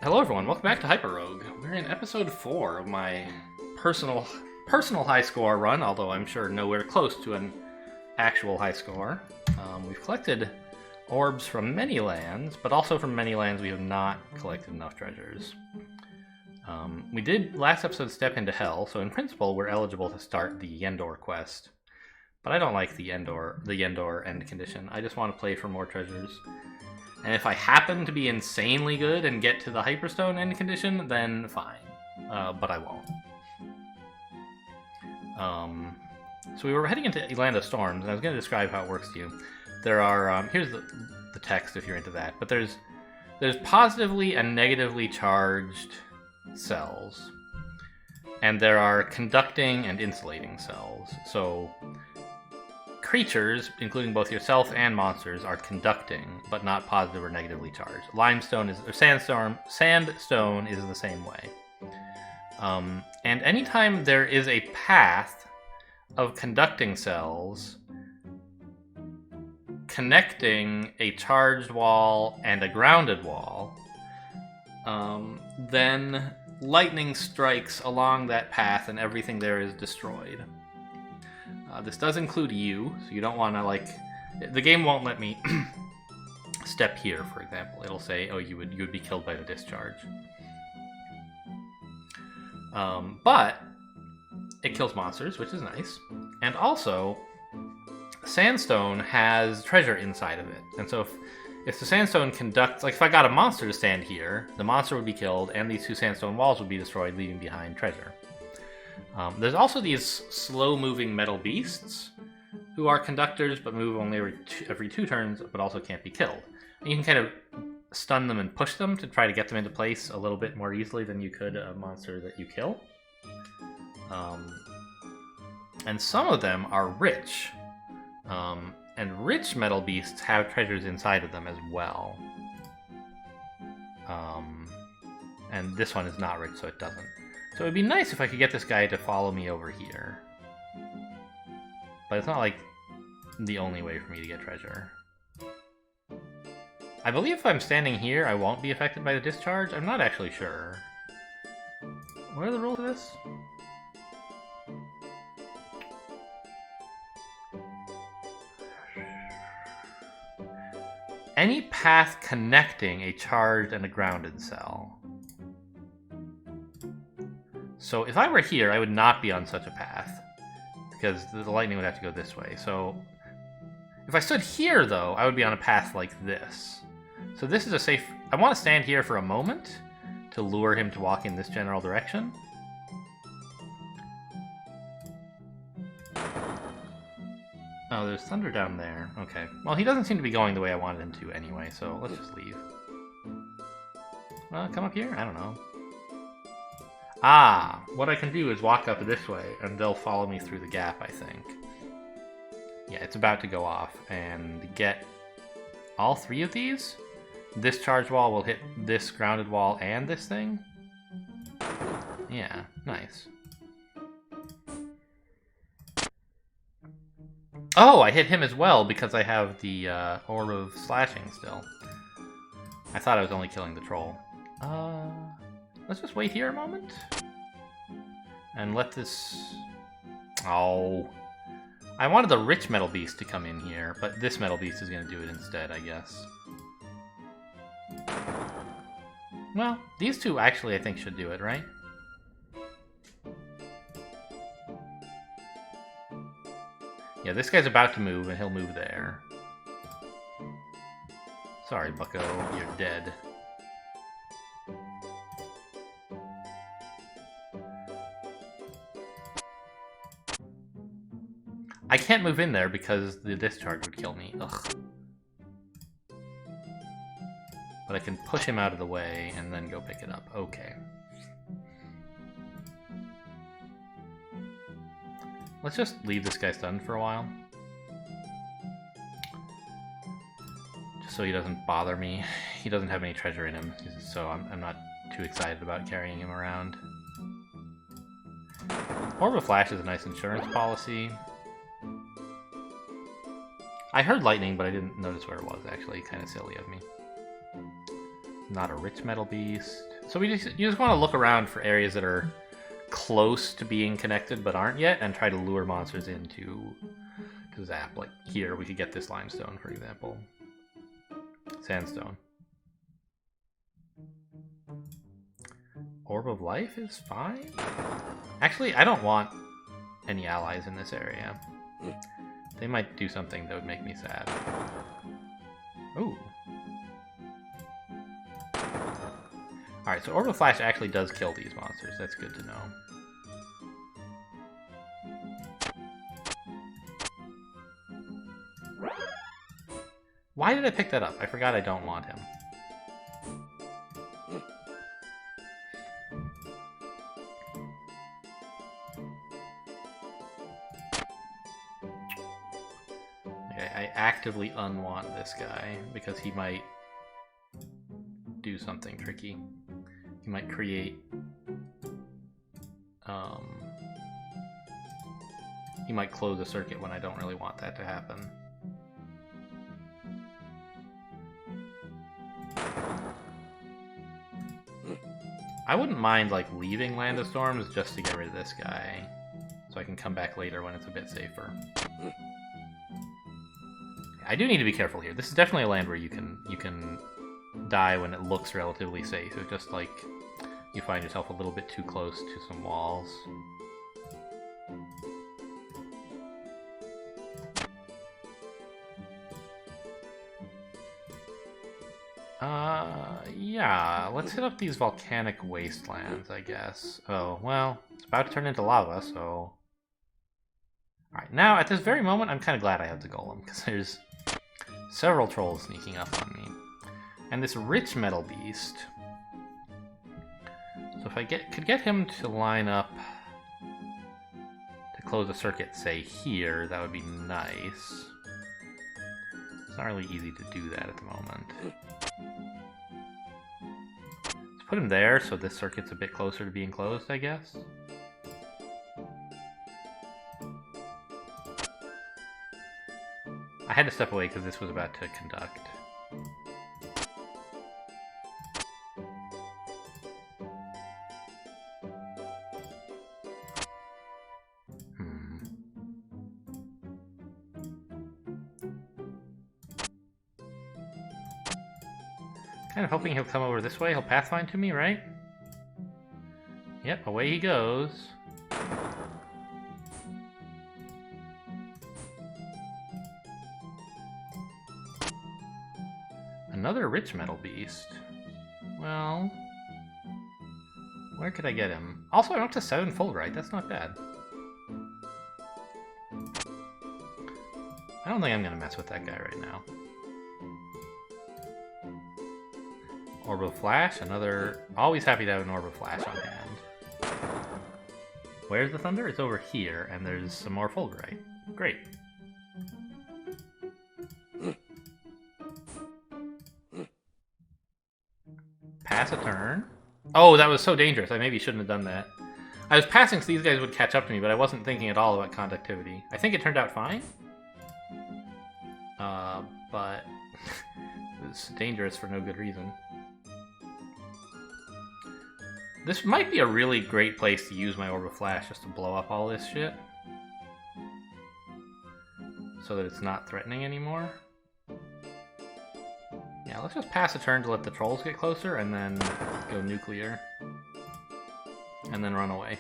Hello everyone, welcome back to HyperRogue. We're in episode 4 of my personal high score run, although I'm sure nowhere close to an actual high score. We've collected orbs from many lands, but also from many lands we have not collected enough treasures. We did last episode step into Hell, so in principle we're eligible to start the Yendor quest. But I don't like the Yendor end condition. I just want to play for more treasures. And if I happen to be insanely good and get to the Hyperstone end condition, then fine. But I won't. So we were heading into Land of Storms, and I was going to describe how it works to you. There are, here's the text if you're into that, but there's positively and negatively charged cells. And there are conducting and insulating cells. So creatures, including both yourself and monsters, are conducting, but not positive or negatively charged. Sandstone is the same way. And anytime there is a path of conducting cells connecting a charged wall and a grounded wall, then lightning strikes along that path and everything there is destroyed. This does include you, so you don't want to, the game won't let me step here, for example. It'll say, oh, you would be killed by the discharge. But it kills monsters, which is nice. And also, sandstone has treasure inside of it. And so if the sandstone conducts, if I got a monster to stand here, the monster would be killed, and these two sandstone walls would be destroyed, leaving behind treasure. There's also these slow-moving metal beasts who are conductors but move only every two turns, but also can't be killed. And you can kind of stun them and push them to try to get them into place a little bit more easily than you could a monster that you kill. And some of them are rich. And rich metal beasts have treasures inside of them as well. And this one is not rich, so it doesn't. So it would be nice if I could get this guy to follow me over here. But it's not like the only way for me to get treasure. I believe if I'm standing here, I won't be affected by the discharge. I'm not actually sure. What are the rules of this? Any path connecting a charged and a grounded cell. So if I were here, I would not be on such a path, because the lightning would have to go this way. So if I stood here, though, I would be on a path like this. So this is a safe... I want to stand here for a moment to lure him to walk in this general direction. Oh, there's thunder down there. Okay. Well, he doesn't seem to be going the way I wanted him to anyway, so let's just leave. Well, come up here? I don't know. Ah, what I can do is walk up this way, and they'll follow me through the gap, I think. Yeah, it's about to go off, and get all three of these. This charged wall will hit this grounded wall and this thing. Yeah, nice. Oh, I hit him as well because I have the Orb of Slashing still. I thought I was only killing the troll. Let's just wait here a moment. And let this... Oh. I wanted the rich metal beast to come in here, but this metal beast is going to do it instead, I guess. Well, these two actually I think should do it, right? Yeah, this guy's about to move, and he'll move there. Sorry, bucko, you're dead. I can't move in there because the discharge would kill me. Ugh. But I can push him out of the way and then go pick it up. Okay. Let's just leave this guy stunned for a while. Just so he doesn't bother me. He doesn't have any treasure in him, so I'm not too excited about carrying him around. Orb of Flash is a nice insurance policy. I heard lightning, but I didn't notice where it was, actually. Kind of silly of me. not a rich metal beast. So you just want to look around for areas that are close to being connected but aren't yet, and try to lure monsters in to zap. Like here, we could get this limestone, for example. Sandstone. Orb of Life is fine. Actually, I don't want any allies in this area. They might do something that would make me sad. Ooh. Alright, so Orb of Flash actually does kill these monsters. That's good to know. Why did I pick that up? I forgot I don't want him. Okay, I actively unwant this guy because he might do something tricky. He might create... he might close a circuit when I don't really want that to happen. I wouldn't mind, like, leaving Land of Storms just to get rid of this guy, so I can come back later when it's a bit safer. I do need to be careful here. This is definitely a land where you can die when it looks relatively safe. It's just like you find yourself a little bit too close to some walls. Yeah, let's hit up these volcanic wastelands, I guess. Oh, well, it's about to turn into lava, so... Alright, now, at this very moment, I'm kind of glad I have the golem, because there's several trolls sneaking up on me. And this rich metal beast... So if I could get him to line up to close a circuit, say, here, that would be nice. It's not really easy to do that at the moment. Let's put him there so this circuit's a bit closer to being closed, I guess. I had to step away because this was about to conduct. Kind of hoping he'll come over this way. He'll pathfind to me, right? Yep, away he goes. Another rich metal beast. Well, where could I get him? Also, I'm up to 7 fulgurite. That's not bad. I don't think I'm going to mess with that guy right now. Orb of Flash, another... Always happy to have an Orb of Flash on hand. Where's the thunder? It's over here, and there's some more fulgurite. Great. Pass a turn. Oh, that was so dangerous. I maybe shouldn't have done that. I was passing so these guys would catch up to me, but I wasn't thinking at all about conductivity. I think it turned out fine. But it was dangerous for no good reason. This might be a really great place to use my Orb of Flash just to blow up all this shit. So that it's not threatening anymore. Yeah, let's just pass a turn to let the trolls get closer and then go nuclear. And then run away.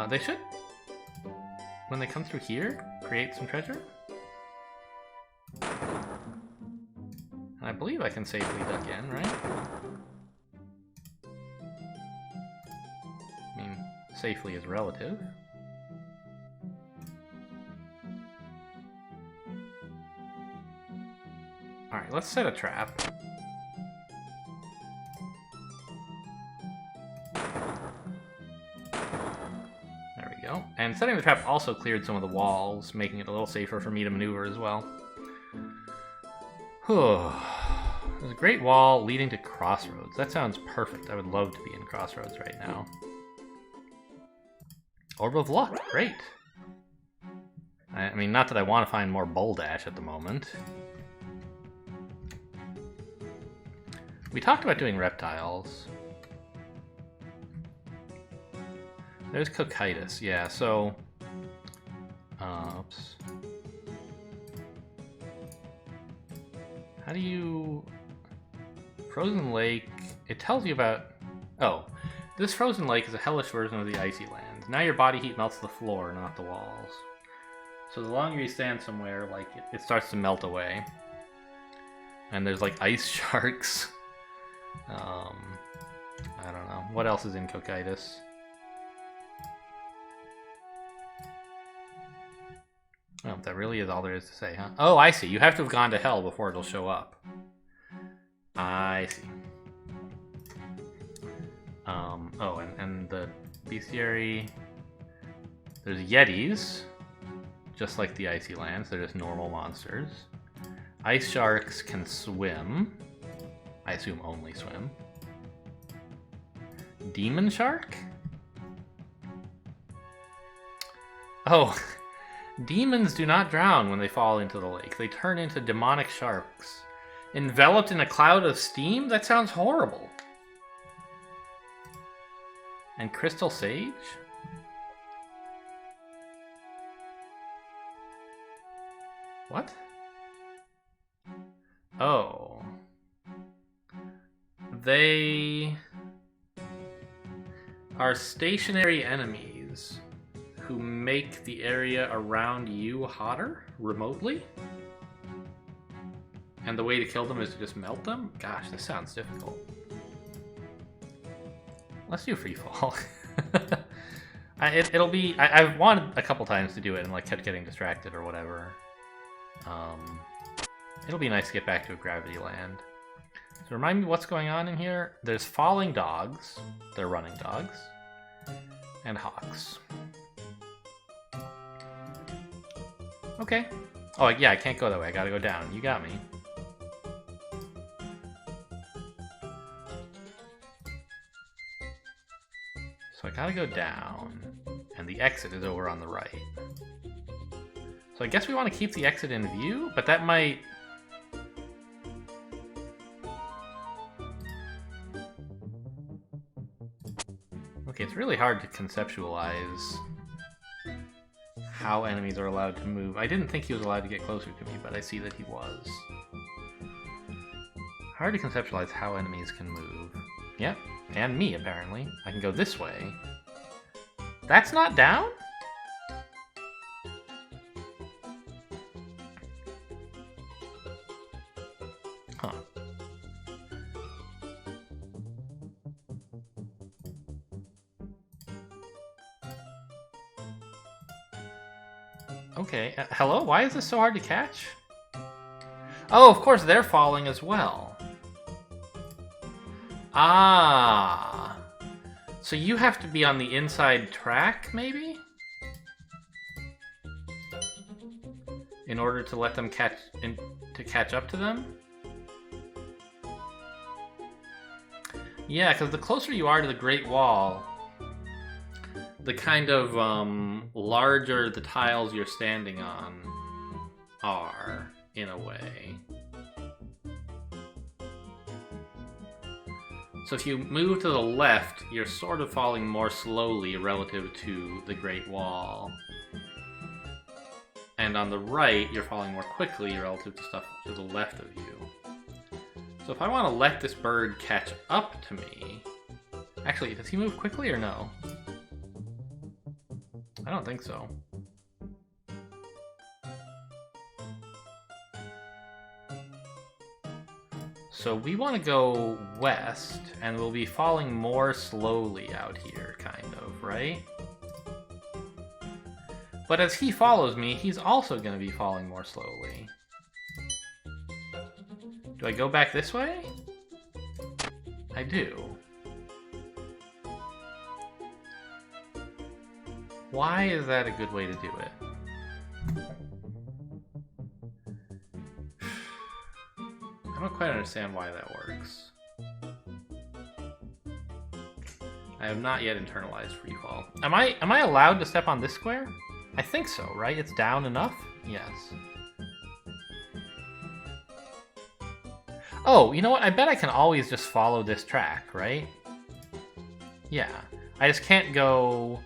They should, when they come through here, create some treasure. And I believe I can safely duck in, right? I mean, safely is relative. Alright, let's set a trap. There we go. And setting the trap also cleared some of the walls, making it a little safer for me to maneuver as well. There's a great wall leading to Crossroads. That sounds perfect. I would love to be in Crossroads right now. Orb of Luck, great. I mean, not that I want to find more Boldash at the moment. We talked about doing reptiles. There's Cocytus, yeah, so... oops. How do you... Frozen Lake, it tells you about... Oh, this frozen lake is a hellish version of the icy land. Now your body heat melts the floor, not the walls. So the longer you stand somewhere, like, it starts to melt away. And there's, like, ice sharks. I don't know. What else is in Cocytus? Oh, that really is all there is to say, huh? Oh, I see. You have to have gone to hell before it'll show up. I see. Oh, and the bestiary... There's yetis, just like the icy lands. They're just normal monsters. Ice sharks can swim. I assume only swim. Demon shark? Oh, demons do not drown when they fall into the lake. They turn into demonic sharks. Enveloped in a cloud of steam? That sounds horrible. And crystal sage? What? Oh. They are stationary enemies who make the area around you hotter remotely? And the way to kill them is to just melt them? Gosh, this sounds difficult. Let's do free fall. It'll be... I've wanted a couple times to do it and like kept getting distracted or whatever. It'll be nice to get back to a gravity land. So remind me what's going on in here. There's falling dogs. They're running dogs. And hawks. Okay. Oh, yeah, I can't go that way. I gotta go down. You got me. So I gotta go down. And the exit is over on the right. So I guess we want to keep the exit in view, but that might... Okay, it's really hard to conceptualize how enemies are allowed to move. I didn't think he was allowed to get closer to me, but I see that he was. Hard to conceptualize how enemies can move. Yep, and me, apparently. I can go this way. That's not down? Huh. Okay, hello? Why is this so hard to catch? Oh, of course they're falling as well. Ah. So you have to be on the inside track, maybe? In order to let them catch up to them? Yeah, because the closer you are to the Great Wall, the kind of larger the tiles you're standing on are, in a way. So if you move to the left, you're sort of falling more slowly relative to the Great Wall. And on the right, you're falling more quickly relative to stuff to the left of you. So if I want to let this bird catch up to me... Actually, does he move quickly or no? I don't think so. So we want to go west, and we'll be falling more slowly out here, kind of, right? But as he follows me, he's also going to be falling more slowly. Do I go back this way? I do. Why is that a good way to do it? I don't quite understand why that works. I have not yet internalized freefall. Am I allowed to step on this square? I think so, right? It's down enough? Yes. Oh, you know what? I bet I can always just follow this track, right? Yeah. I just can't go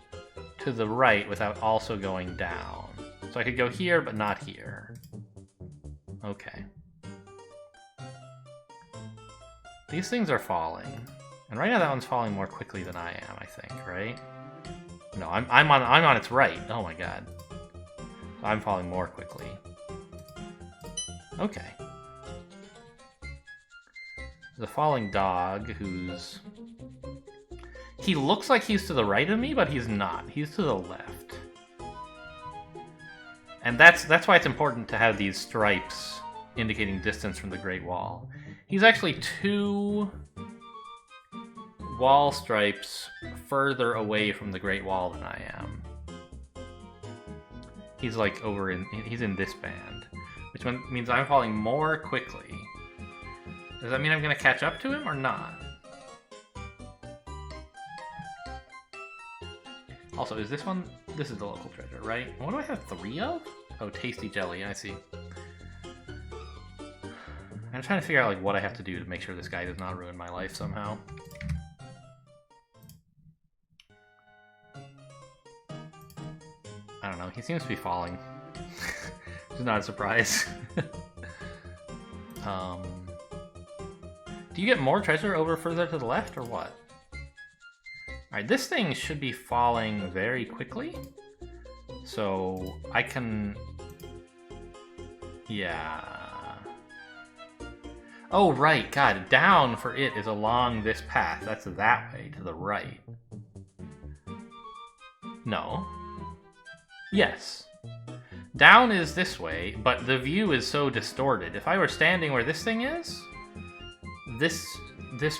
to the right without also going down. So I could go here, but not here. Okay. These things are falling. And right now that one's falling more quickly than I am, I think, right? No, I'm on its right. Oh my god. I'm falling more quickly. Okay. There's a falling dog who's... He looks like he's to the right of me, but he's not. He's to the left. And that's why it's important to have these stripes indicating distance from the Great Wall. He's actually 2 wall stripes further away from the Great Wall than I am. He's like he's in this band, which means I'm falling more quickly. Does that mean I'm gonna catch up to him or not? Also, is this one? This is the local treasure, right? What do I have 3 of? Oh, tasty jelly, I see. I'm trying to figure out like what I have to do to make sure this guy does not ruin my life somehow. I don't know, he seems to be falling. Which is not a surprise. Do you get more treasure over further to the left, or what? Alright, this thing should be falling very quickly. So, I can... Yeah... Oh, right, god, down for it is along this path. That's that way, to the right. No. Yes. Down is this way, but the view is so distorted. If I were standing where this thing is, this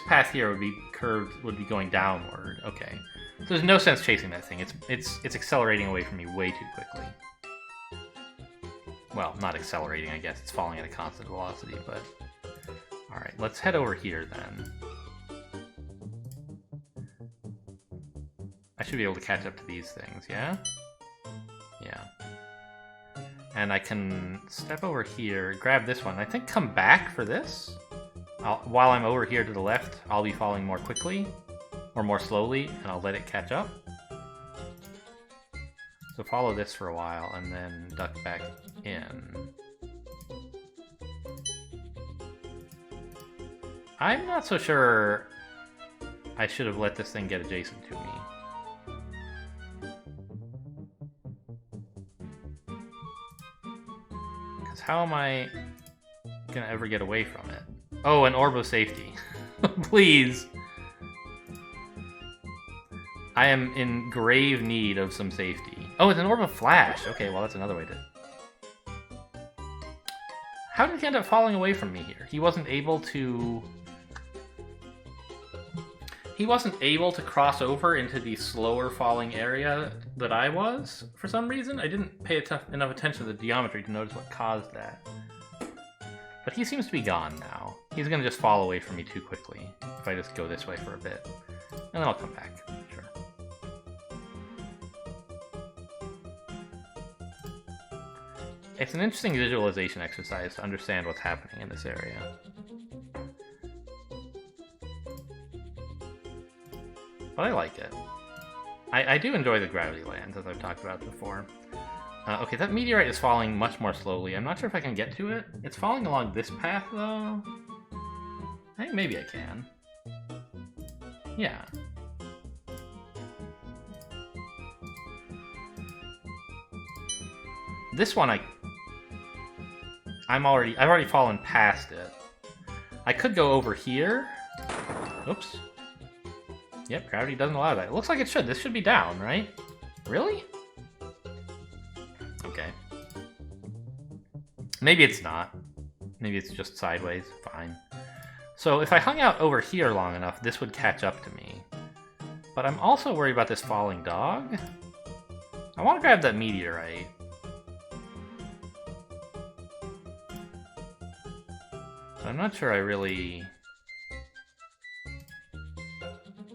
path here would be curved, would be going downward. Okay. So there's no sense chasing that thing. It's accelerating away from me way too quickly. Well, not accelerating, I guess. It's falling at a constant velocity, but... Alright, let's head over here then. I should be able to catch up to these things, yeah? Yeah. And I can step over here, grab this one. I think come back for this. While I'm over here to the left, I'll be falling more quickly, or more slowly, and I'll let it catch up. So follow this for a while, and then duck back in. I'm not so sure I should have let this thing get adjacent to me. Because how am I gonna ever get away from it? Oh, an Orb of Safety. Please! I am in grave need of some safety. Oh, it's an Orb of Flash! Okay, well that's another way to... How did he end up falling away from me here? He wasn't able to... He wasn't able to cross over into the slower falling area that I was, for some reason. I didn't pay enough attention to the geometry to notice what caused that. But he seems to be gone now. He's gonna just fall away from me too quickly if I just go this way for a bit. And then I'll come back, sure. It's an interesting visualization exercise to understand what's happening in this area. But I like it. I do enjoy the gravity lands, as I've talked about before. Okay, that meteorite is falling much more slowly. I'm not sure if I can get to it. It's falling along this path, though. I think maybe I can. Yeah. This one, I've already fallen past it. I could go over here. Oops. Yep, gravity doesn't allow that. It looks like it should. This should be down, right? Really? Okay. Maybe it's not. Maybe it's just sideways. Fine. So if I hung out over here long enough, this would catch up to me. But I'm also worried about this falling dog. I want to grab that meteorite. But I'm not sure I really...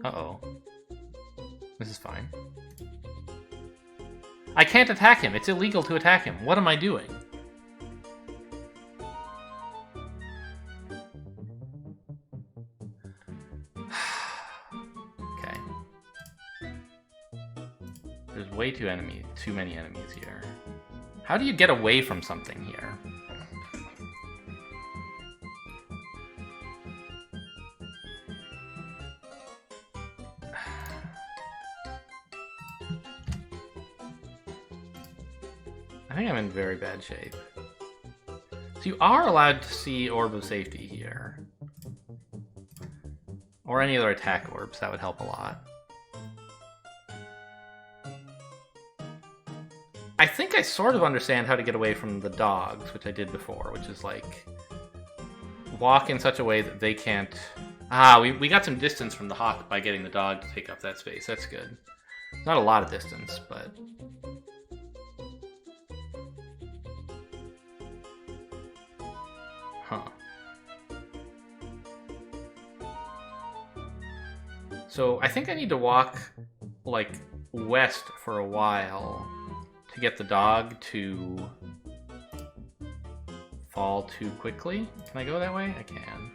Uh-oh. This is fine. I can't attack him! It's illegal to attack him! What am I doing? There's way too many enemies here. How do you get away from something here? I think I'm in very bad shape. So you are allowed to see Orb of Safety here. Or any other attack orbs, that would help a lot. I think I sort of understand how to get away from the dogs, which I did before, which is like walk in such a way that they can't... Ah, we got some distance from the hawk by getting the dog to take up that space. That's good. Not a lot of distance, but... Huh. So I think I need to walk, like, west for a while to get the dog to fall too quickly. Can I go that way? I can.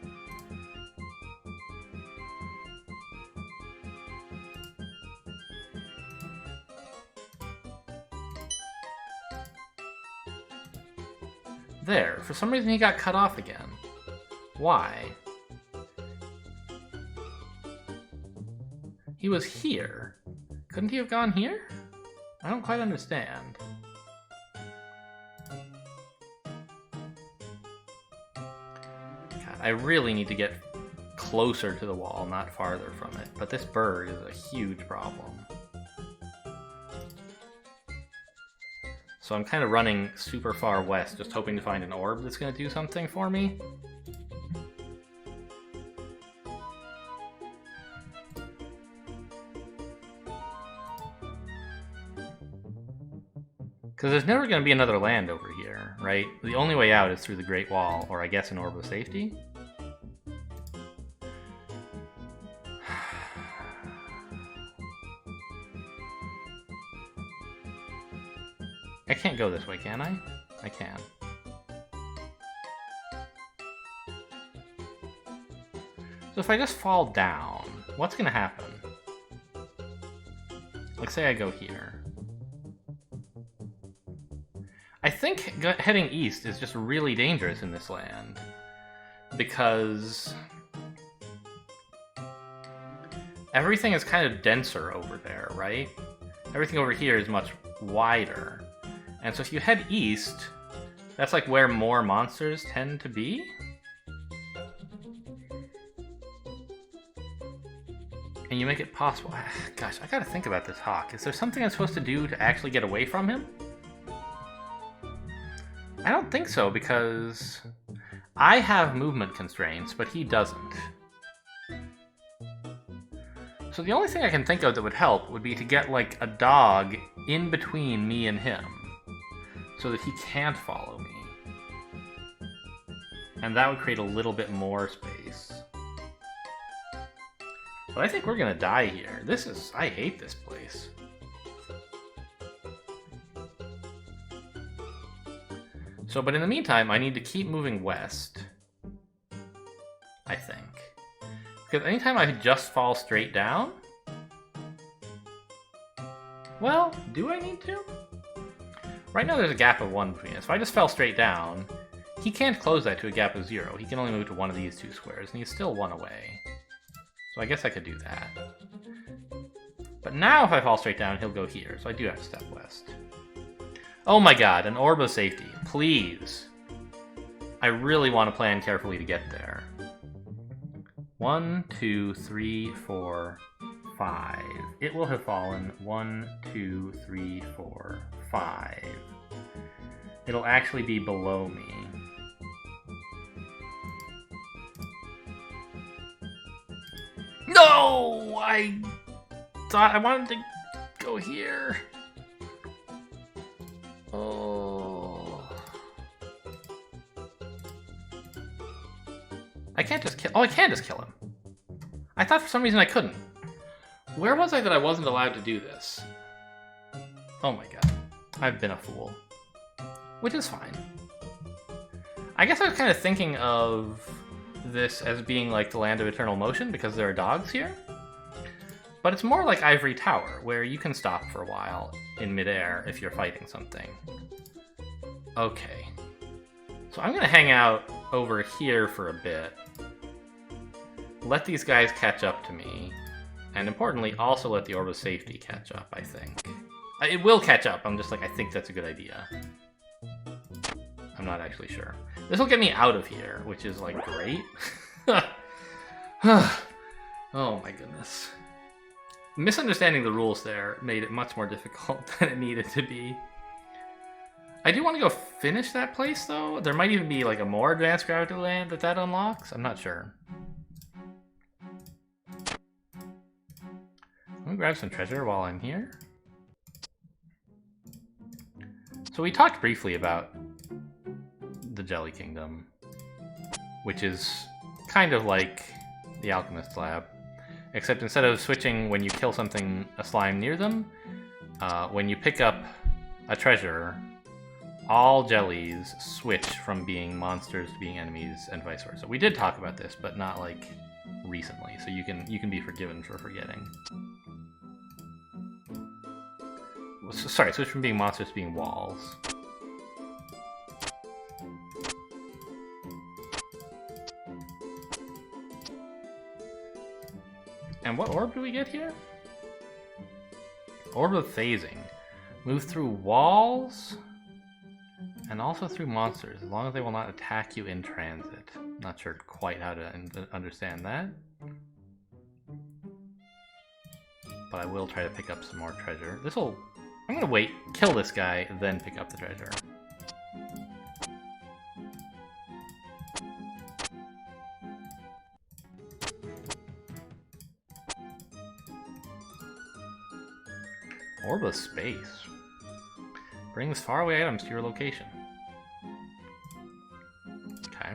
There. For some reason he got cut off again. Why? He was here. Couldn't he have gone here? I don't quite understand. God, I really need to get closer to the wall, not farther from it. But this bird is a huge problem. So I'm kind of running super far west, just hoping to find an orb that's going to do something for me. Because there's never going to be another land over here, right? The only way out is through the Great Wall, or I guess an Orb of Safety. I can't go this way, can I? I can. So if I just fall down, what's going to happen? Like, say I go here. I think heading east is just really dangerous in this land. Because everything is kind of denser over there, right? Everything over here is much wider. And so if you head east, that's like where more monsters tend to be. And you make it possible. Gosh, I gotta think about this hawk. Is there something I'm supposed to do to actually get away from him? I don't think so, because I have movement constraints, but he doesn't. So the only thing I can think of that would help would be to get, like, a dog in between me and him, so that he can't follow me. And that would create a little bit more space. But I think we're gonna die here. I hate this place. So, but in the meantime, I need to keep moving west. I think. Because anytime I just fall straight down... Well, do I need to? Right now there's a gap of 1 between us. If I just fell straight down, he can't close that to a gap of 0. He can only move to one of these 2 squares, and he's still 1 away. So I guess I could do that. But now if I fall straight down, he'll go here, so I do have to step west. Oh my god, an Orb of Safety. Please. I really want to plan carefully to get there. 1, 2, 3, 4, 5. It will have fallen 1, 2, 3, 4, 5. It'll actually be below me. No! I thought I wanted to go here. Oh. I can't just kill... Oh, I can just kill him. I thought for some reason I couldn't. Where was I that I wasn't allowed to do this? Oh my god. I've been a fool. Which is fine. I guess I was kind of thinking of this as being like the land of eternal motion because there are dogs here. But it's more like Ivory Tower, where you can stop for a while in midair if you're fighting something. Okay. So I'm gonna hang out over here for a bit. Let these guys catch up to me. And importantly, also let the Orb of Safety catch up, I think. It will catch up, I'm just like, I think that's a good idea. I'm not actually sure. This will get me out of here, which is, like, great. Oh my goodness. Misunderstanding the rules there made it much more difficult than it needed to be. I do want to go finish that place, though. There might even be, like, a more advanced gravity land that unlocks. I'm not sure. Let me grab some treasure while I'm here. So we talked briefly about the Jelly Kingdom, which is kind of like the Alchemist's Lab, except instead of switching when you kill a slime near them, when you pick up a treasure, all jellies switch from being monsters to being enemies and vice versa. We did talk about this, but not like recently, so you can be forgiven for forgetting. Sorry, switch from being monsters to being walls. And what orb do we get here? Orb of Phasing. Move through walls and also through monsters, as long as they will not attack you in transit. Not sure quite how to understand that. But I will try to pick up some more treasure. I'm gonna wait, kill this guy, then pick up the treasure. Orb of Space. Brings faraway items to your location. Okay.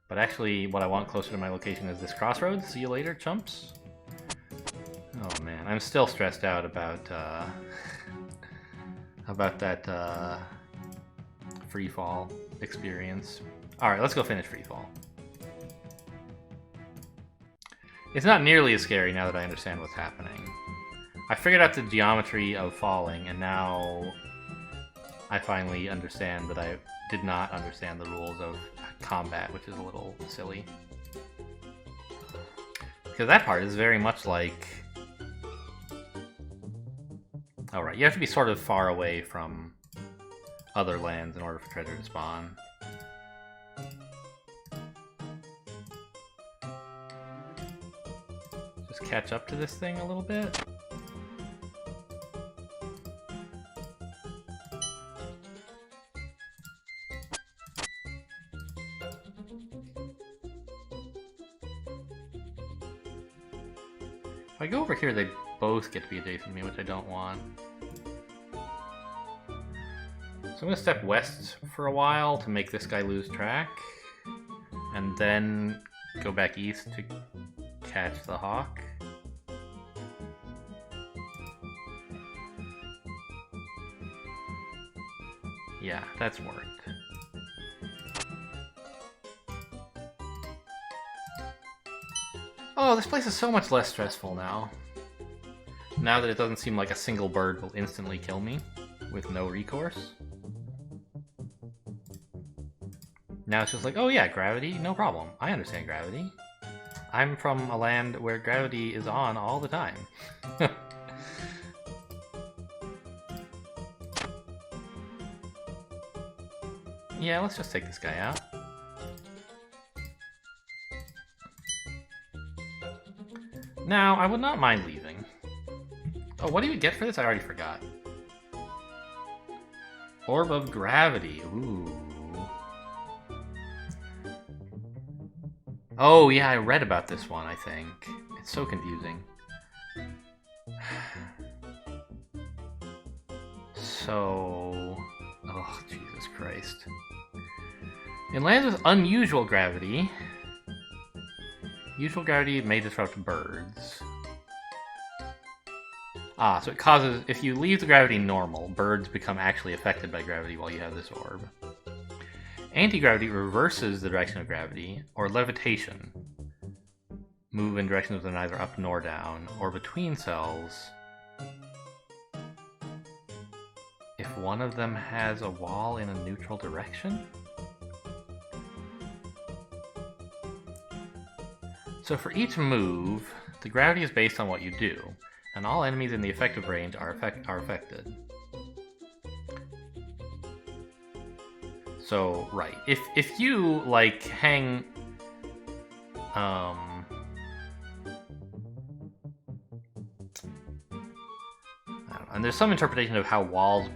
But actually, what I want closer to my location is this crossroads. See you later, chumps. Oh man, I'm still stressed out about that free fall experience. Alright, let's go finish free fall. It's not nearly as scary now that I understand what's happening. I figured out the geometry of falling, and now I finally understand that I did not understand the rules of combat, which is a little silly. Because that part is very much like... Alright, you have to be sort of far away from other lands in order for treasure to spawn. Just catch up to this thing a little bit. If I go over here, they both get to be adjacent to me, which I don't want. So I'm going to step west for a while to make this guy lose track, and then go back east to catch the hawk. Yeah, that's worked. Oh, this place is so much less stressful now. Now that it doesn't seem like a single bird will instantly kill me with no recourse. Now it's just like, oh yeah, gravity, no problem. I understand gravity. I'm from a land where gravity is on all the time. Yeah, let's just take this guy out. Now, I would not mind leaving. Oh, what do you get for this? I already forgot. Orb of Gravity. Ooh. Oh, yeah, I read about this one, I think. It's so confusing. So... Oh, Jesus Christ. In lands with unusual gravity... Usual gravity may disrupt birds. Ah, so it causes... If you leave the gravity normal, birds become actually affected by gravity while you have this orb. Anti-gravity reverses the direction of gravity, or levitation move in directions that are neither up nor down, or between cells if one of them has a wall in a neutral direction? So for each move, the gravity is based on what you do, and all enemies in the effective range are affected. So, right, if you, like, hang, I don't know, and there's some interpretation of how walls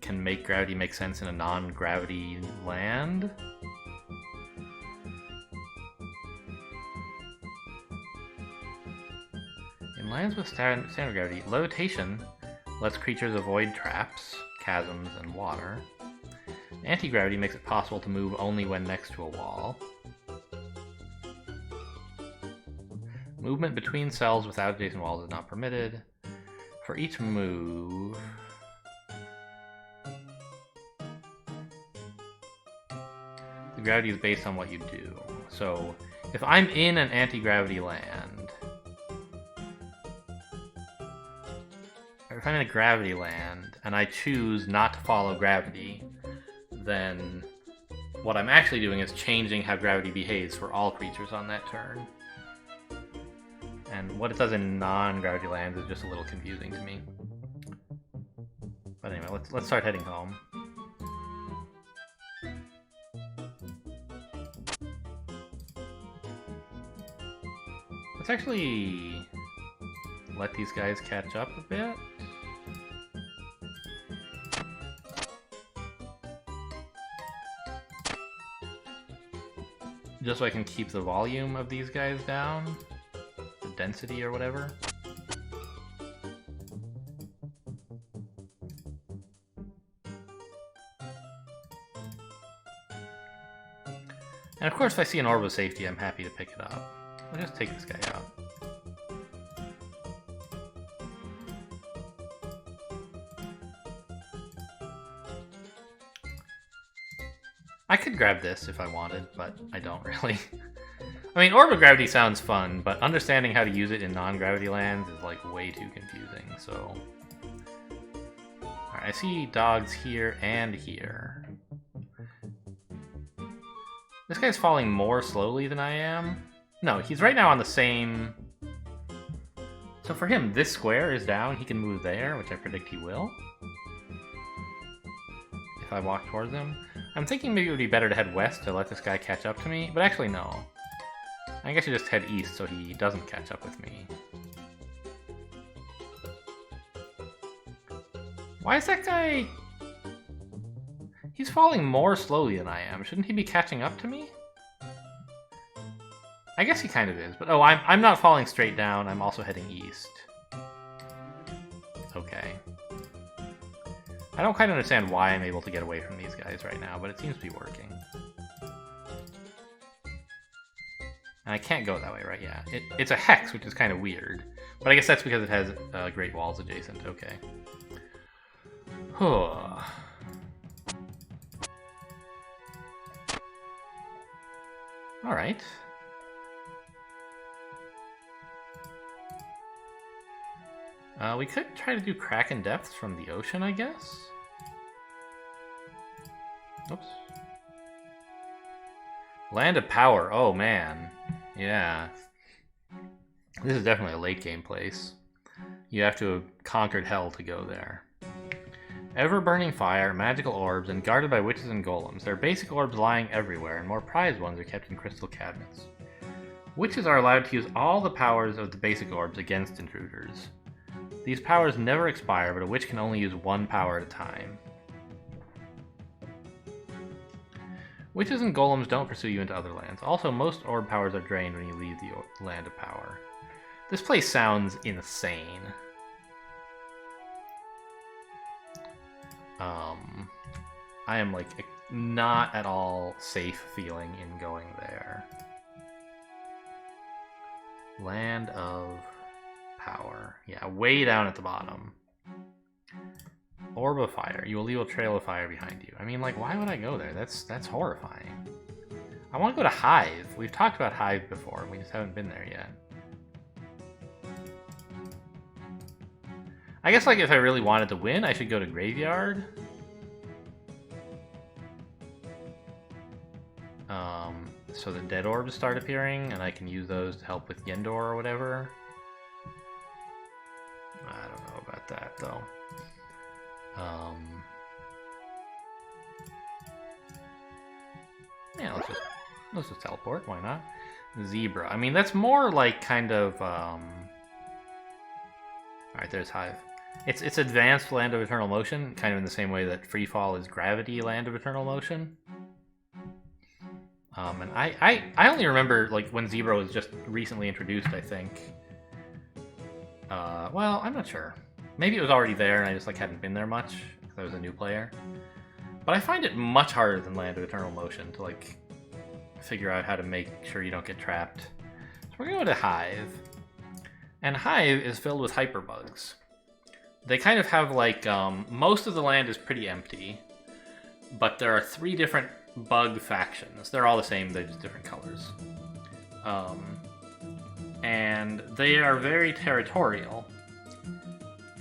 can make gravity make sense in a non-gravity land. In lands with standard gravity, levitation lets creatures avoid traps, chasms, and water. Anti-gravity makes it possible to move only when next to a wall. Movement between cells without adjacent walls is not permitted. For each move, the gravity is based on what you do. So, if I'm in an anti-gravity land, or if I'm in a gravity land, and I choose not to follow gravity, then what I'm actually doing is changing how gravity behaves for all creatures on that turn. And what it does in non-gravity lands is just a little confusing to me. But anyway, let's start heading home. Let's actually let these guys catch up a bit. Just so I can keep the volume of these guys down. The density or whatever. And of course, if I see an Orb of Safety, I'm happy to pick it up. I'll just take this guy out. I could grab this if I wanted, but I don't really. I mean, Orb of Gravity sounds fun, but understanding how to use it in non-gravity lands is like way too confusing, so... Alright, I see dogs here and here. This guy's falling more slowly than I am. No, he's right now on the same... So for him, this square is down, he can move there, which I predict he will. If I walk towards him. I'm thinking maybe it would be better to head west to let this guy catch up to me, but actually no. I guess you just head east so he doesn't catch up with me. Why is that guy... He's falling more slowly than I am. Shouldn't he be catching up to me? I guess he kind of is, but oh, I'm not falling straight down, I'm also heading east. Okay. I don't quite understand why I'm able to get away from these guys right now, but it seems to be working. And I can't go that way, right? Yeah. It's a hex, which is kind of weird. But I guess that's because it has Great Walls adjacent. Okay. Alright. We could try to do Kraken Depths from the ocean, I guess? Oops. Land of Power. Oh, man. Yeah. This is definitely a late game place. You have to have conquered hell to go there. Ever-burning fire, magical orbs, and guarded by witches and golems. There are basic orbs lying everywhere, and more prized ones are kept in crystal cabinets. Witches are allowed to use all the powers of the basic orbs against intruders. These powers never expire, but a witch can only use one power at a time. Witches and golems don't pursue you into other lands. Also, most orb powers are drained when you leave the land of power. This place sounds insane. I am, like, not at all safe feeling in going there. Land of Power. Yeah, way down at the bottom. Orb of Fire. You will leave a trail of fire behind you. I mean, like, why would I go there? That's horrifying. I want to go to Hive. We've talked about Hive before, we just haven't been there yet. I guess, like, if I really wanted to win, I should go to Graveyard. So the dead orbs start appearing, and I can use those to help with Yendor or whatever. I don't know about that, though. Yeah, let's just teleport, why not? Zebra. I mean, that's more like kind of, Alright, there's Hive. It's advanced Land of Eternal Motion, kind of in the same way that Freefall is Gravity Land of Eternal Motion. And I only remember, like, when Zebra was just recently introduced, I think. Well, I'm not sure. Maybe it was already there and I just, like, hadn't been there much, because I was a new player. But I find it much harder than Land of Eternal Motion to, like, figure out how to make sure you don't get trapped. So we're going to go to Hive. And Hive is filled with hyperbugs. They kind of have, like, most of the land is pretty empty, but there are 3 different bug factions. They're all the same, they're just different colors. And they are very territorial.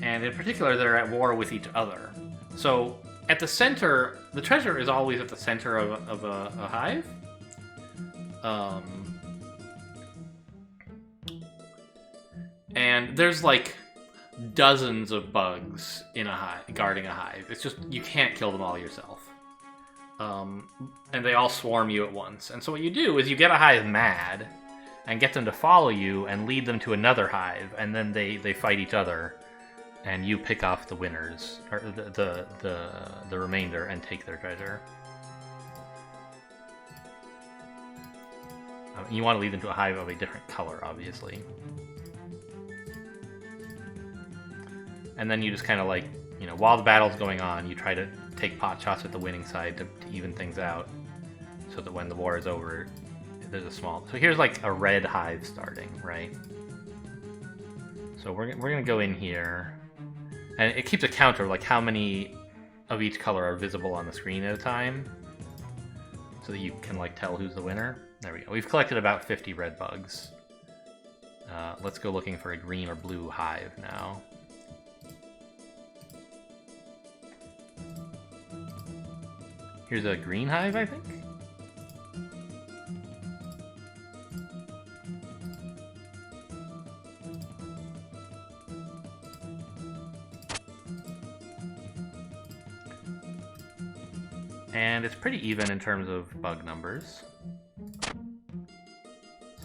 And in particular, they're at war with each other. So, at the center, the treasure is always at the center of a hive. And there's, like, dozens of bugs in a hive, guarding a hive. It's just, you can't kill them all yourself. And they all swarm you at once. And so what you do is you get a hive mad, and get them to follow you, and lead them to another hive, and then they fight each other, and you pick off the winners, or the remainder, and take their treasure. You want to lead them to a hive of a different color, obviously. And then you just kind of, like, you know, while the battle's going on, you try to take pot shots at the winning side to even things out, so that when the war is over, there's a small... So here's, like, a red hive starting, right? So we're gonna go in here, and it keeps a counter, like how many of each color are visible on the screen at a time, so that you can, like, tell who's the winner. There we go. We've collected about 50 red bugs. Let's go looking for a green or blue hive now. Here's a green hive, I think? And it's pretty even in terms of bug numbers. So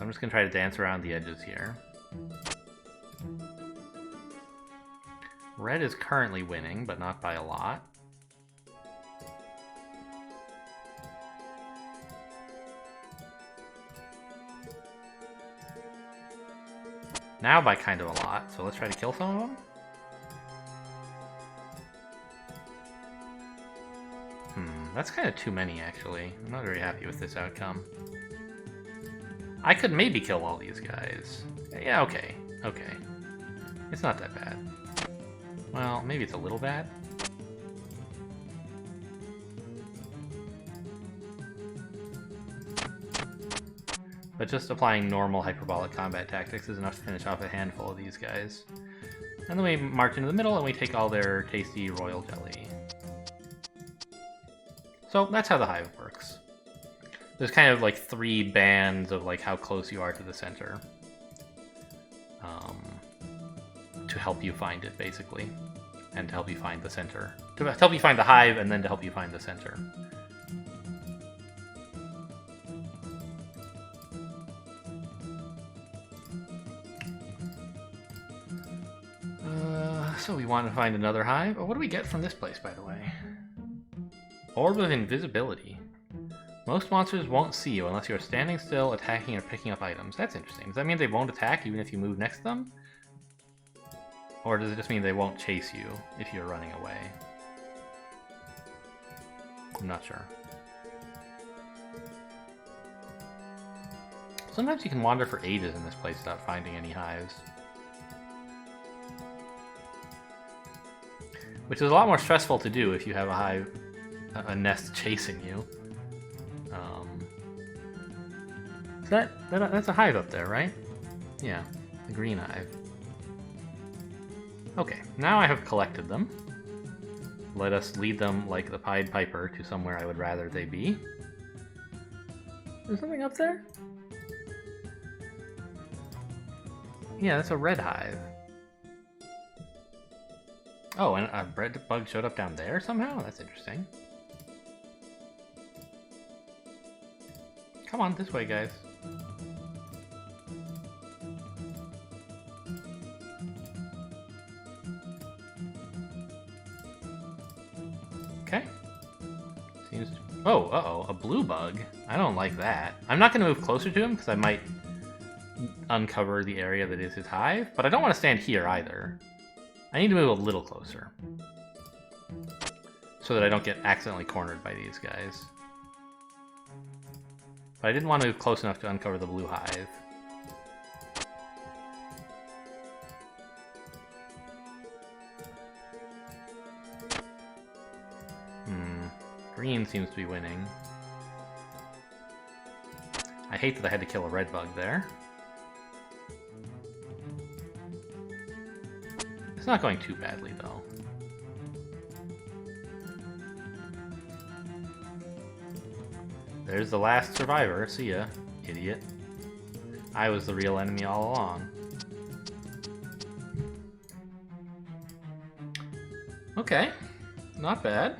I'm just going to try to dance around the edges here. Red is currently winning, but not by a lot. Now by kind of a lot, so let's try to kill some of them. That's kind of too many, actually. I'm not very happy with this outcome. I could maybe kill all these guys. Yeah, okay. Okay. It's not that bad. Well, maybe it's a little bad. But just applying normal hyperbolic combat tactics is enough to finish off a handful of these guys. And then we march into the middle and we take all their tasty royal jelly. So that's how the hive works. There's kind of like 3 bands of like how close you are to the center. To help you find it, basically. And to help you find the center. To help you find the hive and then to help you find the center. So we want to find another hive. Oh, what do we get from this place, by the way? Orb of Invisibility. Most monsters won't see you unless you're standing still, attacking, or picking up items. That's interesting. Does that mean they won't attack even if you move next to them? Or does it just mean they won't chase you if you're running away? I'm not sure. Sometimes you can wander for ages in this place without finding any hives. Which is a lot more stressful to do if you have a hive, a nest chasing you. that's a hive up there, right? Yeah, the green hive. Okay, now I have collected them. Let us lead them like the Pied Piper to somewhere I would rather they be. There's something up there? Yeah, that's a red hive. Oh, and a red bug showed up down there somehow? That's interesting. Come on, this way, guys. Okay. Seems to... Oh, uh-oh, a blue bug. I don't like that. I'm not going to move closer to him because I might uncover the area that is his hive, but I don't want to stand here either. I need to move a little closer so that I don't get accidentally cornered by these guys. But I didn't want to move close enough to uncover the blue hive. Green seems to be winning. I hate that I had to kill a red bug there. It's not going too badly, though. There's the last survivor. See ya, idiot. I was the real enemy all along. Okay, not bad.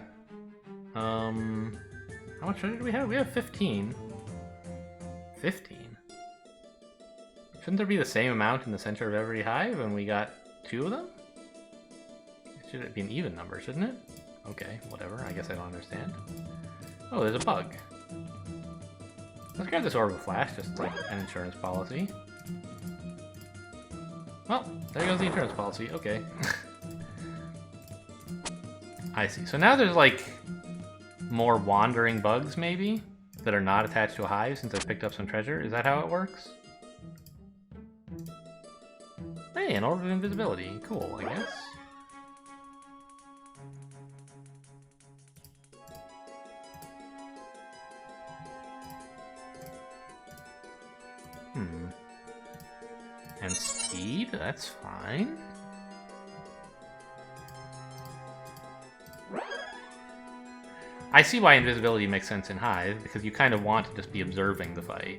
How much treasure do we have? We have 15. 15? Shouldn't there be the same amount in the center of every hive and we got 2 of them? It should be an even number, shouldn't it? Okay, whatever. I guess I don't understand. Oh, there's a bug. Let's grab this Orb of Flash, just like an insurance policy. Well, there goes the insurance policy. Okay. I see. So now there's like more wandering bugs, maybe, that are not attached to a hive since I've picked up some treasure. Is that how it works? Hey, an Orb of Invisibility. Cool, I guess. And speed, that's fine. I see why invisibility makes sense in Hive, because you kind of want to just be observing the fight.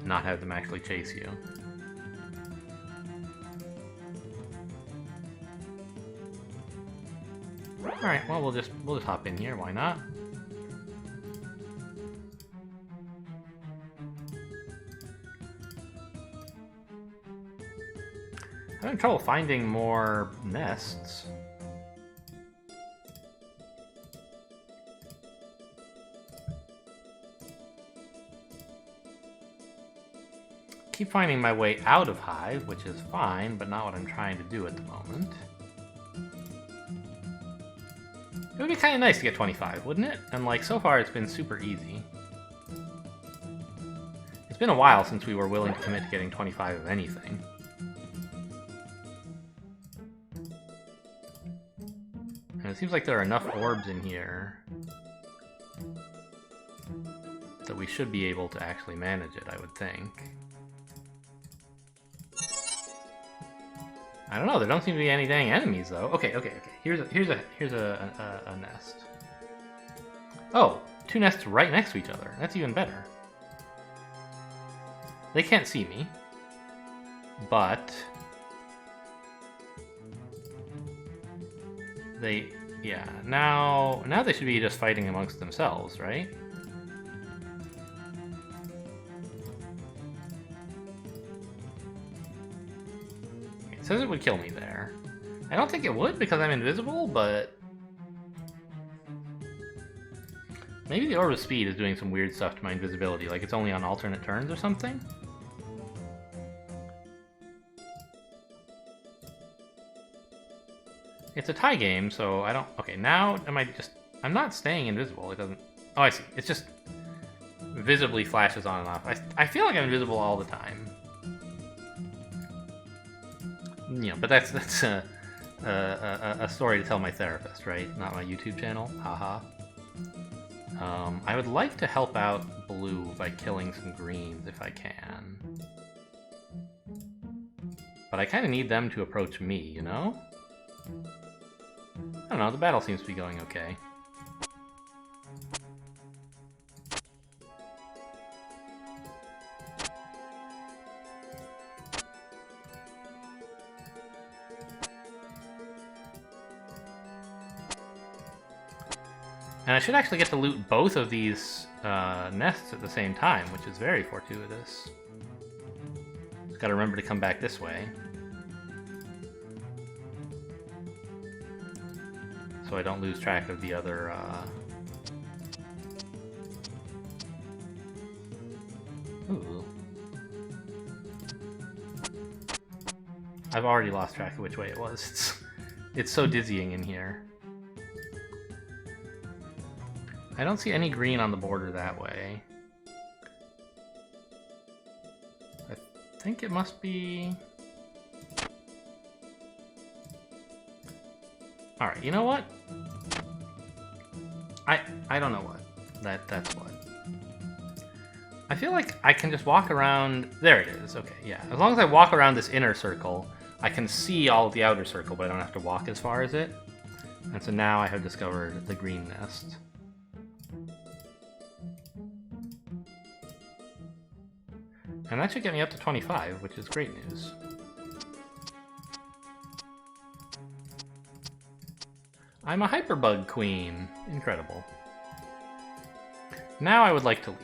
Not have them actually chase you. Alright, well we'll just hop in here, why not? I'm having trouble finding more nests. Keep finding my way out of Hive, which is fine, but not what I'm trying to do at the moment. It would be kind of nice to get 25, wouldn't it? And like, so far it's been super easy. It's been a while since we were willing to commit to getting 25 of anything. And it seems like there are enough orbs in here that we should be able to actually manage it, I would think. I don't know, there don't seem to be any dang enemies though. Okay. Here's a nest. Oh, 2 nests right next to each other. That's even better. They can't see me, but yeah, now they should be just fighting amongst themselves, right? It says it would kill me there. I don't think it would because I'm invisible, but maybe the Orb of Speed is doing some weird stuff to my invisibility, like it's only on alternate turns or something? It's a tie game, so I don't... Okay, now am I just... I'm not staying invisible, it doesn't... Oh, I see. It just visibly flashes on and off. I feel like I'm invisible all the time. Yeah, but that's a story to tell my therapist, right? Not my YouTube channel. Haha. I would like to help out blue by killing some greens if I can. But I kind of need them to approach me, you know? I don't know, the battle seems to be going okay. And I should actually get to loot both of these nests at the same time, which is very fortuitous. Just gotta remember to come back this way. So I don't lose track of the other... Ooh. I've already lost track of which way it was. It's so dizzying in here. I don't see any green on the border that way. I think it must be... Alright, you know what? I don't know what. That's what. I feel like I can just walk around... There it is. Okay, yeah. As long as I walk around this inner circle, I can see all of the outer circle, but I don't have to walk as far as it. And so now I have discovered the green nest. And that should get me up to 25, which is great news. I'm a hyperbug queen. Incredible. Now I would like to leave.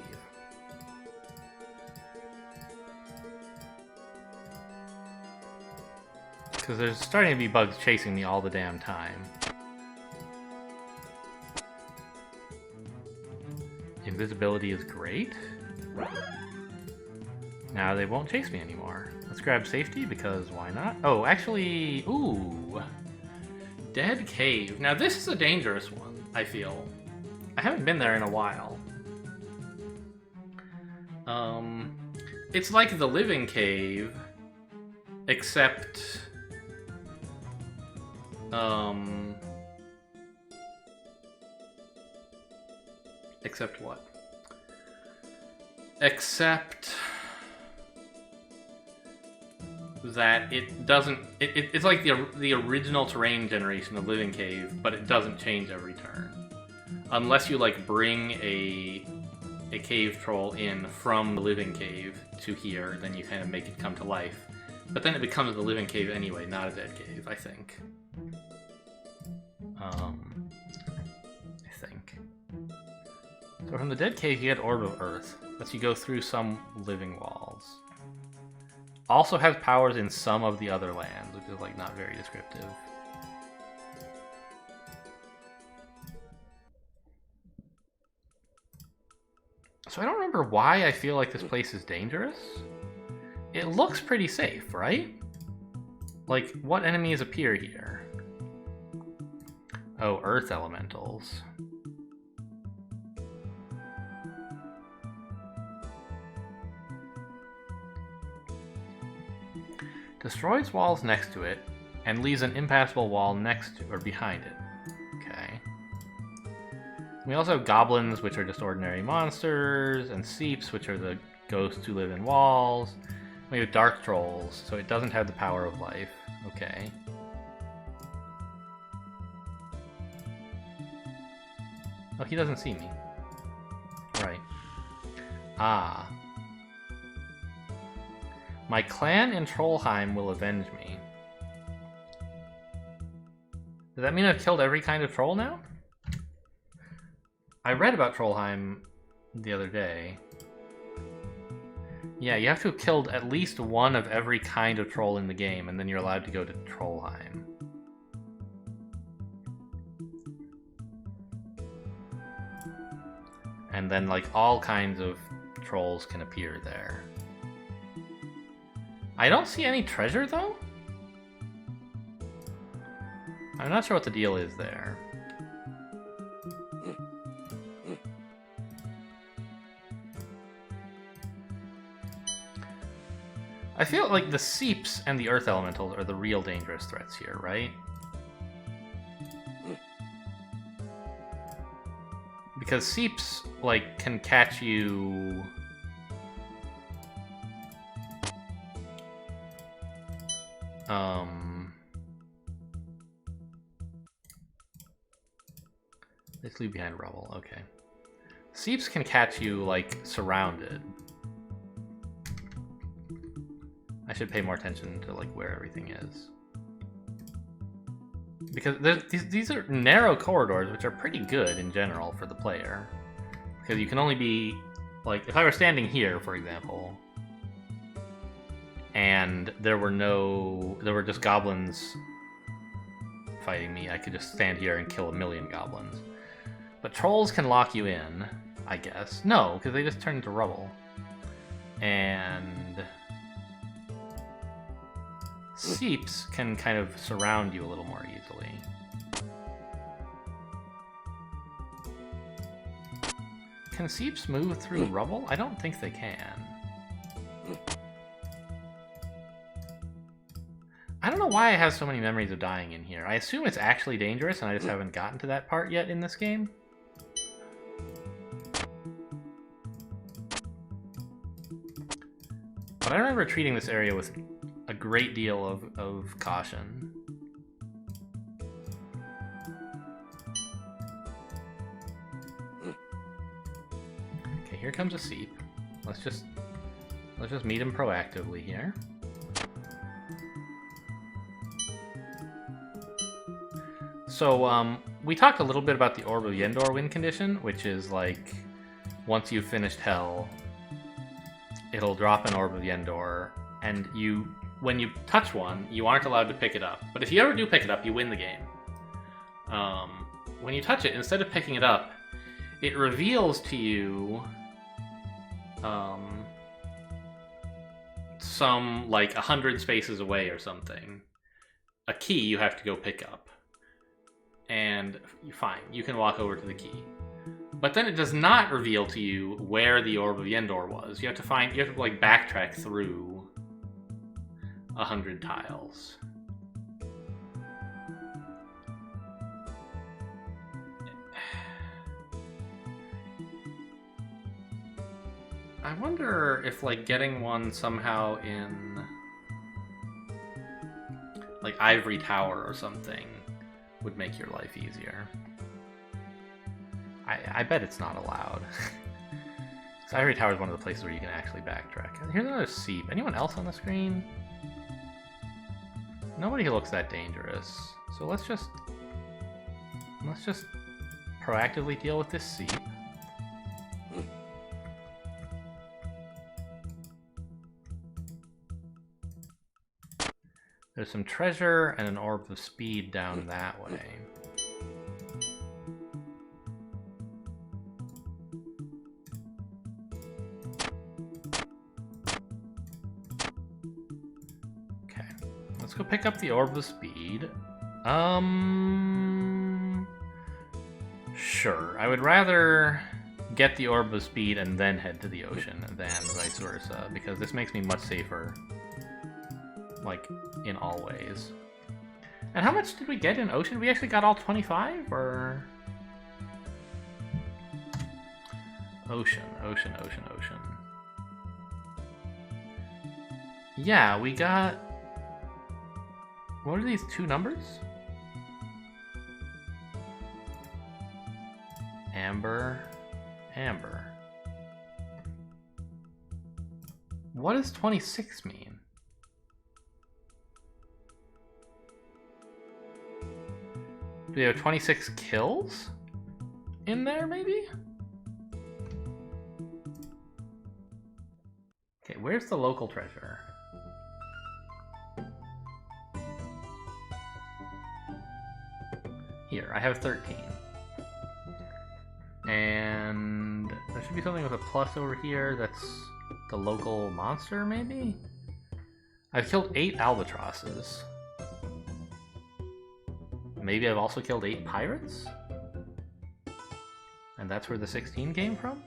Because there's starting to be bugs chasing me all the damn time. Invisibility is great. Now they won't chase me anymore. Let's grab safety, because why not? Oh, actually... Ooh. Dead Cave. Now this is a dangerous one, I feel. I haven't been there in a while. It's like the Living Cave, except... Except what? Except... that it doesn't... It's like the original terrain generation of Living Cave, but it doesn't change every turn. Unless you, like, bring a cave troll in from the Living Cave to here, then you kind of make it come to life. But then it becomes the Living Cave anyway, not a dead cave, I think. So from the dead cave, you get Orb of Earth. Lets you go through some living walls. Also has powers in some of the other lands, which is, like, not very descriptive. So I don't remember why I feel like this place is dangerous. It looks pretty safe, right? Like, what enemies appear here? Oh, earth elementals. Destroys walls next to it, and leaves an impassable wall next to or behind it. Okay. We also have goblins, which are just ordinary monsters, and seeps, which are the ghosts who live in walls. We have dark trolls, so it doesn't have the power of life. Okay. Oh, he doesn't see me. Right. Ah. My clan in Trollheim will avenge me. Does that mean I've killed every kind of troll now? I read about Trollheim the other day. Yeah, you have to have killed at least one of every kind of troll in the game, and then you're allowed to go to Trollheim. And then, like, all kinds of trolls can appear there. I don't see any treasure, though? I'm not sure what the deal is there. I feel like the seeps and the earth elementals are the real dangerous threats here, right? Because seeps, like, can catch you... Let's leave behind rubble, okay. Seeps can catch you, like, surrounded. I should pay more attention to, like, where everything is. Because these are narrow corridors, which are pretty good in general for the player. Because you can only be... Like, if I were standing here, for example, and there were just goblins fighting me, I could just stand here and kill 1,000,000 goblins. But trolls can lock you in, I guess. No, because they just turn into rubble. And... seeps can kind of surround you a little more easily. Can seeps move through rubble? I don't think they can. I don't know why I have so many memories of dying in here. I assume it's actually dangerous and I just haven't gotten to that part yet in this game. But I remember treating this area with a great deal of caution. Okay, here comes a seep. Let's just meet him proactively here. So, we talked a little bit about the Orb of Yendor win condition, which is like, once you've finished Hell, it'll drop an Orb of Yendor, and when you touch one, you aren't allowed to pick it up. But if you ever do pick it up, you win the game. When you touch it, instead of picking it up, it reveals to you some, like, 100 spaces away or something, a key you have to go pick up. And fine, you can walk over to the key. But then it does not reveal to you where the Orb of Yendor was. You have to like backtrack through 100 tiles. I wonder if, like, getting one somehow in, like, Ivory Tower or something would make your life easier. I bet it's not allowed. So Ivory Tower is one of the places where you can actually backtrack. Here's another seep. Anyone else on the screen? Nobody looks that dangerous. So let's just proactively deal with this seep. There's some treasure and an Orb of Speed down that way. Okay, let's go pick up the Orb of Speed. Sure. I would rather get the Orb of Speed and then head to the ocean than vice versa, because this makes me much safer, like, in all ways. And how much did we get in ocean? We actually got all 25, or... Ocean. Yeah, we got... What are these two numbers? Amber. What does 26 mean? Do we have 26 kills in there, maybe? Okay, where's the local treasure? Here, I have 13. And there should be something with a plus over here. That's the local monster, maybe? I've killed 8 albatrosses. Maybe I've also killed 8 pirates? And that's where the 16 came from?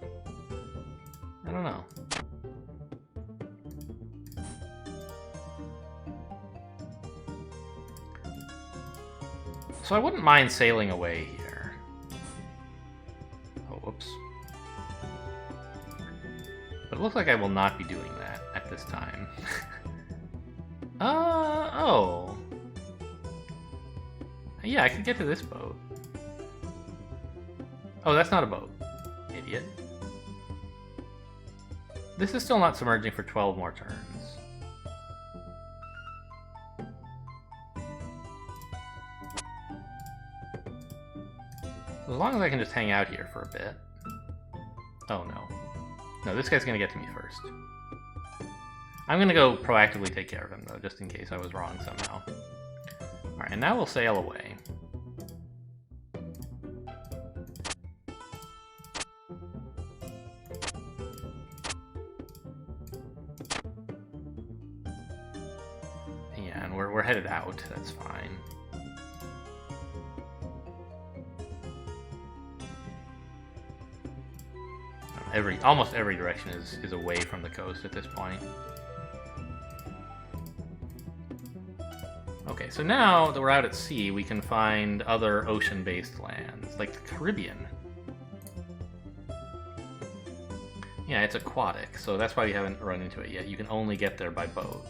I don't know. So I wouldn't mind sailing away here. Oh, whoops. looks like I will not be doing that at this time. Oh. Yeah, I could get to this boat. Oh, that's not a boat. Idiot. This is still not submerging for 12 more turns. As long as I can just hang out here for a bit. Oh no. No, this guy's gonna get to me first. I'm gonna go proactively take care of him though, just in case I was wrong somehow. Alright, and now we'll sail away. Yeah, and we're headed out, that's fine. Almost every direction is away from the coast at this point. Okay, so now that we're out at sea, we can find other ocean-based lands, like the Caribbean. Yeah, it's aquatic, so that's why we haven't run into it yet. You can only get there by boat.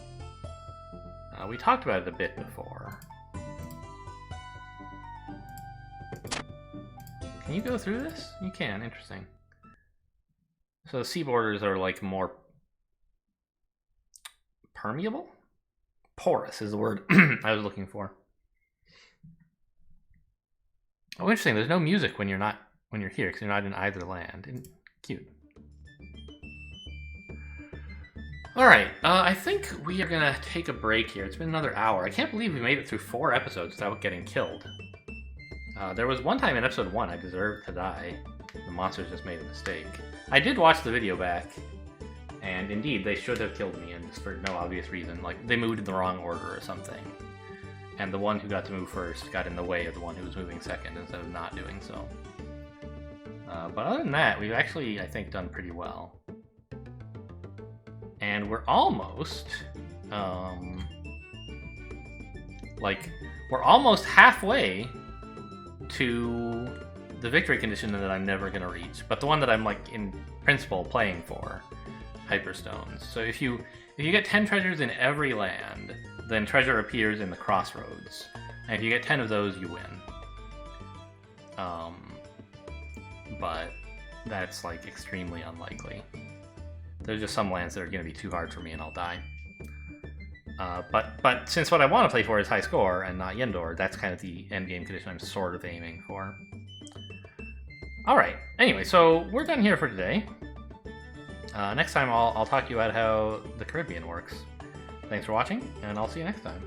We talked about it a bit before. Can you go through this? You can, interesting. So the sea borders are like more permeable? Porous is the word I was looking for. Oh, interesting. There's no music when you're here because you're not in either land. Cute. All right, I think we are gonna take a break here. It's been another hour. I can't believe we made it through 4 episodes without getting killed. There was one time in episode 1 I deserved to die. The monsters just made a mistake. I did watch the video back, and indeed, they should have killed me, and just for no obvious reason. Like, they moved in the wrong order or something. And the one who got to move first got in the way of the one who was moving second instead of not doing so. But other than that, we've actually, I think, done pretty well. And we're almost, we're almost halfway to the victory condition that I'm never going to reach, but the one that I'm, like, in principle playing for, Hyperstones. So if you get 10 treasures in every land, then treasure appears in the crossroads. And if you get 10 of those, you win. But that's, like, extremely unlikely. There's just some lands that are going to be too hard for me and I'll die. But since what I want to play for is high score and not Yendor, that's kind of the endgame condition I'm sort of aiming for. Alright, anyway, so we're done here for today. Next time I'll talk to you about how the Caribbean works. Thanks for watching, and I'll see you next time.